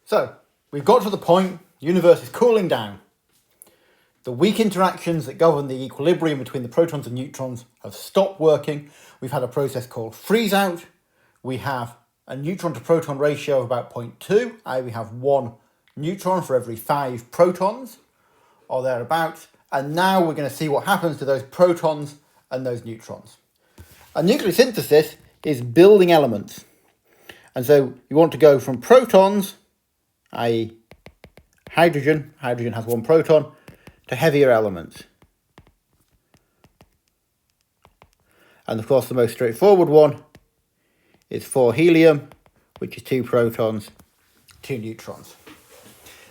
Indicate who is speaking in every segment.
Speaker 1: So we've got to the point, the universe is cooling down. The weak interactions that govern the equilibrium between the protons and neutrons have stopped working. We've had a process called freeze out. We have a neutron to proton ratio of about 0.2. We have 1 neutron for every 5 protons or thereabouts. And now we're going to see what happens to those protons and those neutrons. A nucleosynthesis is building elements. And so you want to go from protons, i.e. hydrogen has 1 proton, to heavier elements. And of course the most straightforward one is 4 helium, which is 2 protons, 2 neutrons.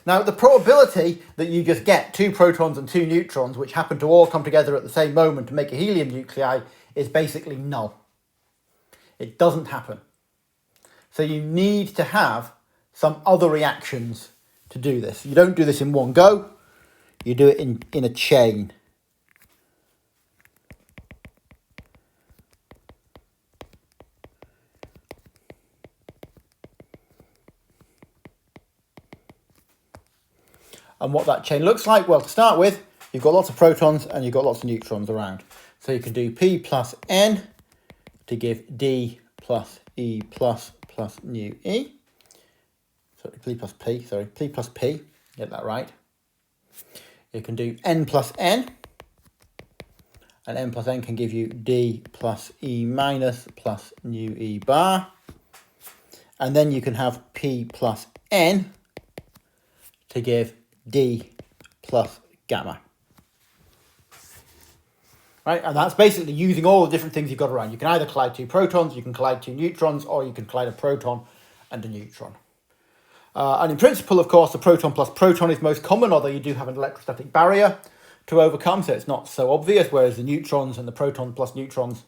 Speaker 1: Now the probability that you just get 2 protons and 2 neutrons, which happen to all come together at the same moment to make a helium nuclei, is basically null. It doesn't happen. So you need to have some other reactions to do this. You don't do this in one go. You do it in a chain. And what that chain looks like, well, to start with, you've got lots of protons and you've got lots of neutrons around. So you can do P plus N to give D plus E plus nu E. Sorry, P plus P, get that right. You can do N plus N, and N plus N can give you D plus E minus plus nu E bar. And then you can have P plus N to give D plus gamma. Right, and that's basically using all the different things you've got around. You can either collide 2 protons, you can collide 2 neutrons, or you can collide a proton and a neutron. And in principle, of course, the proton plus proton is most common, although you do have an electrostatic barrier to overcome, so it's not so obvious, whereas the neutrons and the proton plus neutrons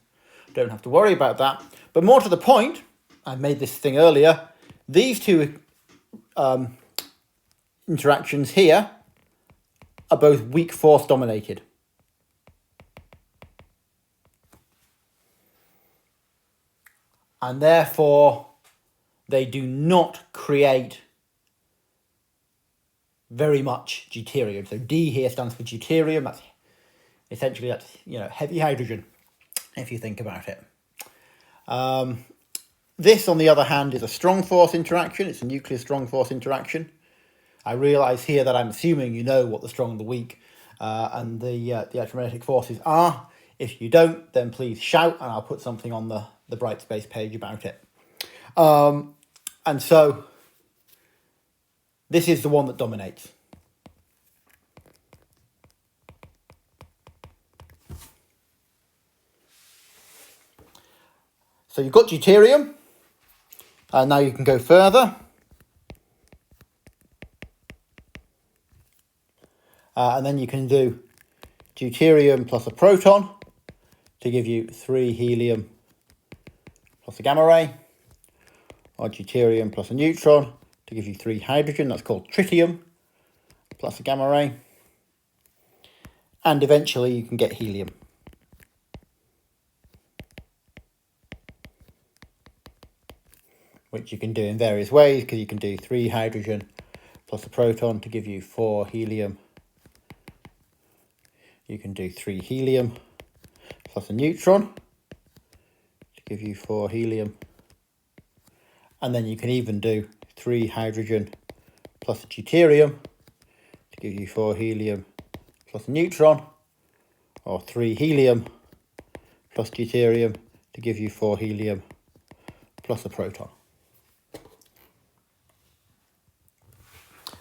Speaker 1: don't have to worry about that. But more to the point, I made this thing earlier, these two interactions here are both weak force dominated. And therefore, they do not create very much deuterium. So D here stands for deuterium. That's essentially heavy hydrogen, if you think about it. This, on the other hand, is a strong force interaction. It's a nuclear strong force interaction. I realise here that I'm assuming you know what the strong and the weak and the electromagnetic forces are. If you don't, then please shout, and I'll put something on the Brightspace page about it. And so this is the one that dominates. So you've got deuterium, and now you can go further. And then you can do deuterium plus a proton to give you 3 helium plus a gamma ray, or deuterium plus a neutron to give you 3 hydrogen, that's called tritium, plus a gamma ray, and eventually you can get helium. Which you can do in various ways, because you can do 3 hydrogen plus a proton to give you 4 helium. You can do 3 helium plus a neutron to give you 4 helium. And then you can even do 3 hydrogen plus a deuterium to give you 4 helium plus a neutron, or 3 helium plus deuterium to give you 4 helium plus a proton.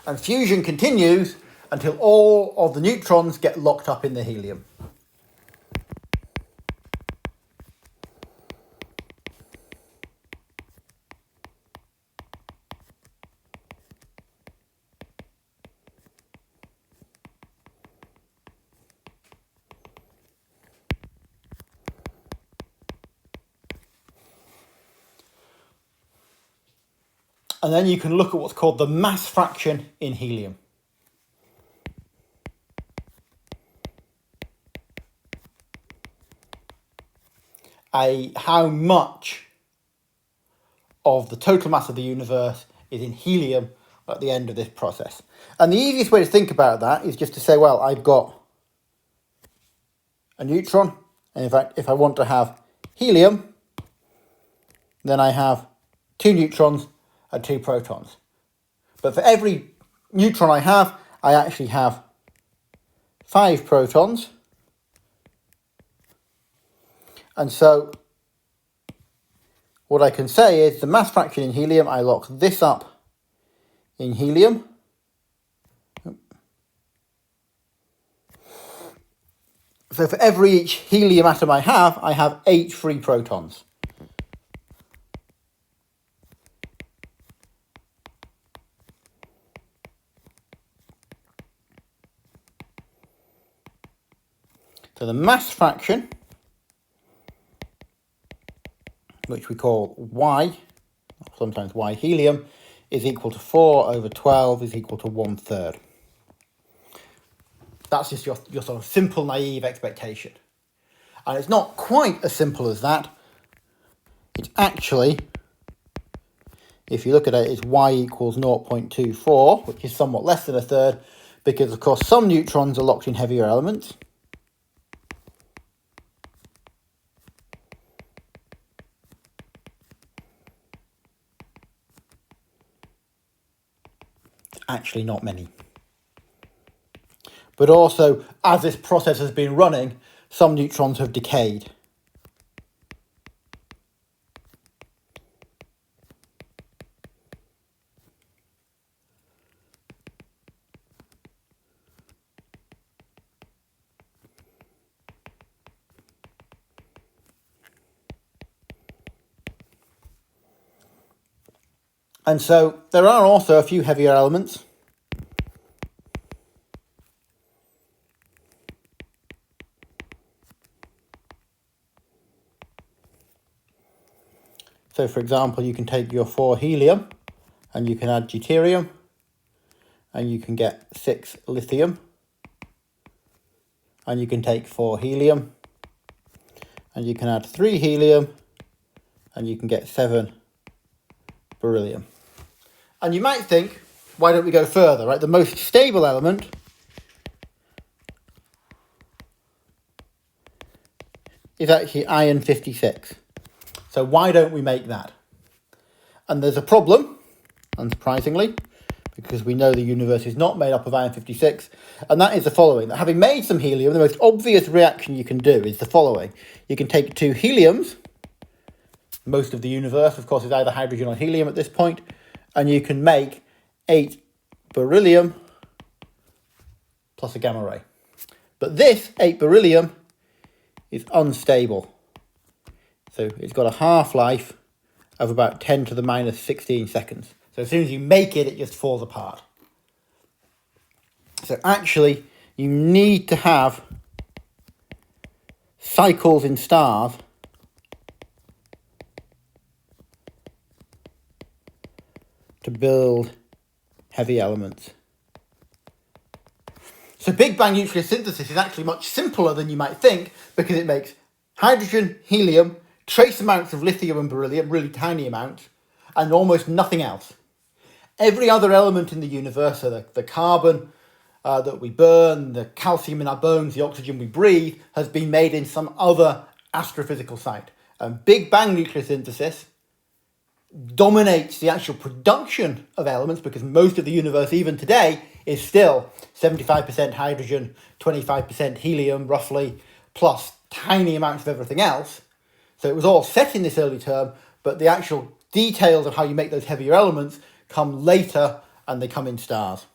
Speaker 1: And fusion continues until all of the neutrons get locked up in the helium. And then you can look at what's called the mass fraction in helium. How much of the total mass of the universe is in helium at the end of this process. And the easiest way to think about that is just to say, well, I've got a neutron, and in fact, if I want to have helium, then I have 2 neutrons and 2 protons. But for every neutron I have, I actually have 5 protons. And so what I can say is the mass fraction in helium, I lock this up in helium. So for every each helium atom I have 8 free protons. So the mass fraction, which we call Y, sometimes Y helium, is equal to 4 over 12 is equal to 1/3. That's just your sort of simple, naive expectation. And it's not quite as simple as that. It's actually, if you look at it, it's Y equals 0.24, which is somewhat less than 1/3, because of course some neutrons are locked in heavier elements. Actually not many. But also, as this process has been running, some neutrons have decayed. And so there are also a few heavier elements. So for example, you can take your 4 helium and you can add deuterium and you can get 6 lithium. And you can take 4 helium and you can add 3 helium and you can get 7 beryllium. And you might think, why don't we go further, right? The most stable element is actually iron 56. So why don't we make that? And there's a problem, unsurprisingly, because we know the universe is not made up of iron 56, and that is the following. That having made some helium, the most obvious reaction you can do is the following. You can take 2 heliums, most of the universe, of course, is either hydrogen or helium at this point, and you can make 8 beryllium plus a gamma ray. But this 8 beryllium is unstable. So it's got a half-life of about 10 to the minus 16 seconds. So as soon as you make it, it just falls apart. So actually, you need to have cycles in stars to build heavy elements. So Big Bang nucleosynthesis is actually much simpler than you might think, because it makes hydrogen, helium, trace amounts of lithium and beryllium, really tiny amounts, and almost nothing else. Every other element in the universe, so the carbon that we burn, the calcium in our bones, the oxygen we breathe, has been made in some other astrophysical site. And Big Bang nucleosynthesis dominates the actual production of elements, because most of the universe, even today, is still 75% hydrogen, 25% helium, roughly, plus tiny amounts of everything else. So it was all set in this early term, but the actual details of how you make those heavier elements come later, and they come in stars.